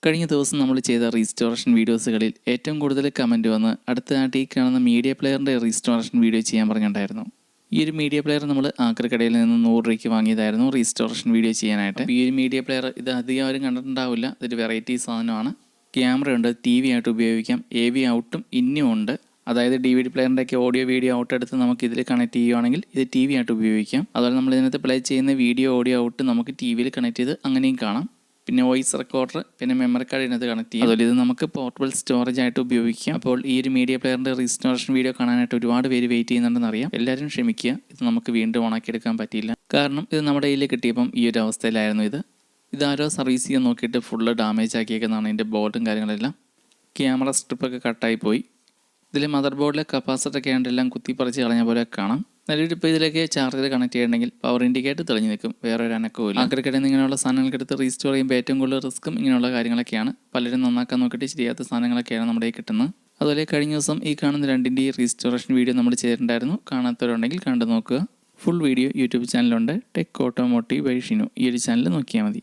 കഴിഞ്ഞ ദിവസം നമ്മൾ ചെയ്ത റീസ്റ്റോറേഷൻ വീഡിയോസുകളിൽ ഏറ്റവും കൂടുതൽ കമൻറ്റ് വന്ന് അടുത്തതായിട്ട് ഈ കാണുന്ന മീഡിയ പ്ലെയറിൻ്റെ റീസ്റ്റോറേഷൻ വീഡിയോ ചെയ്യാൻ പറഞ്ഞിട്ടുണ്ടായിരുന്നു. ഈ ഒരു മീഡിയ പ്ലെയർ നമ്മൾ ആക്രിക്കടയിൽ നിന്ന് 100 രൂപയ്ക്ക് വാങ്ങിയതായിരുന്നു റീസ്റ്റോറേഷൻ വീഡിയോ ചെയ്യാനായിട്ട്. ഈ ഒരു മീഡിയ പ്ലെയർ ഇത് അധികം ആരും കണ്ടിട്ടുണ്ടാവില്ല. ഇതൊരു വെറൈറ്റി സാധനമാണ്. ക്യാമറ ഉണ്ട്, TV ആയിട്ട് ഉപയോഗിക്കാം, AV ഔട്ടും ഇന്നും ഉണ്ട്. അതായത് DVD പ്ലെയറിൻ്റെയൊക്കെ ഓഡിയോ വീഡിയോ ഔട്ട് എടുത്ത് നമുക്ക് ഇതിൽ കണക്ട് ചെയ്യുകയാണെങ്കിൽ ഇത് TV ആയിട്ട് ഉപയോഗിക്കാം. അതുപോലെ നമ്മൾ ഇതിനകത്ത് പ്ലേ ചെയ്യുന്ന വീഡിയോ ഓഡിയോ ഔട്ട് നമുക്ക് TVയിൽ കണക്ട് ചെയ്ത് അങ്ങനെയും കാണാം. പിന്നെ വോയിസ് റെക്കോർഡർ, പിന്നെ മെമ്മറി കാർഡ് ഇതിനകത്ത് കണക്ട് ചെയ്യും. അതുപോലെ ഇത് നമുക്ക് പോർട്ടബിൾ സ്റ്റോറേജ് ആയിട്ട് ഉപയോഗിക്കാം. അപ്പോൾ ഈ ഒരു മീഡിയ പ്ലെയറിൻ്റെ റീസ്റ്റോറേഷൻ വീഡിയോ കാണാനായിട്ട് ഒരുപാട് പേര് വെയിറ്റ് ചെയ്യുന്നുണ്ടെന്ന് അറിയാം. എല്ലാവരും ക്ഷമിക്കുക, ഇത് നമുക്ക് വീണ്ടും ഓണാക്കി എടുക്കാൻ പറ്റിയില്ല. കാരണം ഇത് നമ്മുടെ കയ്യിൽ കിട്ടിയപ്പം ഈ ഒരു അവസ്ഥയിലായിരുന്നു. ഇതാരോ സർവീസ് ചെയ്യാൻ നോക്കിയിട്ട് ഫുള്ള് ഡാമേജ് ആക്കിയേക്കുന്നതാണ് ഇതിൻ്റെ ബോർഡും കാര്യങ്ങളെല്ലാം. ക്യാമറ സ്ട്രിപ്പൊക്കെ കട്ടായി പോയി. ഇതിൽ മദർ ബോർഡിലെ കപ്പാസിറ്ററൊക്കെ ആണ്ടെല്ലാം കുത്തിപ്പറിച്ച് കളഞ്ഞ പോലെ കാണാം. നല്ലൊരു ഇപ്പോൾ ഇതിലേക്ക് ചാർജർ കണക്ട് ചെയ്യണമെങ്കിൽ പവർ ഇൻഡിക്കേറ്റർ തെളിഞ്ഞ് നിൽക്കും, വേറെ ഒരു അനക്കവും ഇല്ല. ആക്രിക്കടയിൽ നിന്ന് ഇങ്ങനെയുള്ള സാധനങ്ങൾക്കെടുത്ത് റീസ്റ്റോർ ചെയ്യുമ്പോൾ ഏറ്റവും കൂടുതൽ റിസ്ക്കും ഇങ്ങനെയുള്ള കാര്യങ്ങളൊക്കെയാണ്. പലരും നന്നാക്കാൻ നോക്കിയിട്ട് ശരിയാത്ത സാധനങ്ങളൊക്കെയാണ് നമ്മുടെ കിട്ടുന്നത്. അതുപോലെ കഴിഞ്ഞ ദിവസം ഈ കാണുന്ന രണ്ടിൻ്റെ റീസ്റ്റോറേഷൻ വീഡിയോ നമ്മൾ ചെയ്തിട്ടുണ്ടായിരുന്നു. കാണാത്തവരുണ്ടെങ്കിൽ കണ്ടു നോക്കുക. ഫുൾ വീഡിയോ യൂട്യൂബ് ചാനലുണ്ട്, ടെക് ഓട്ടോമോട്ടീവ് ബൈ ഷിനു. ഈ ഒരു ചാനൽ നോക്കിയാൽ മതി.